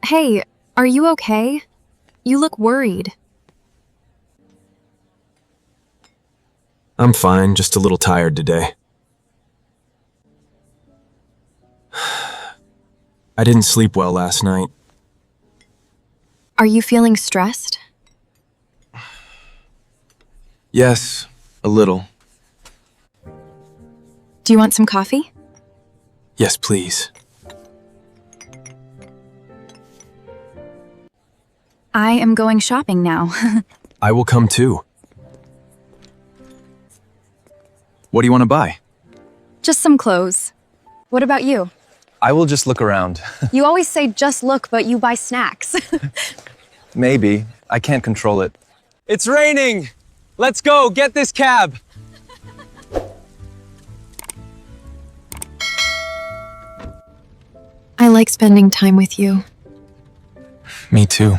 Hey, are you okay? You look worried. I'm fine, just a little tired today. I didn't sleep well last night. Are you feeling stressed? Yes, a little. Do you want some coffee? Yes, please. I am going shopping now. I will come too. What do you want to buy? Just some clothes. What about you? I will just look around. You always say just look, but you buy snacks. Maybe. I can't control it. It's raining! Let's go, get this cab! I like spending time with you. Me too.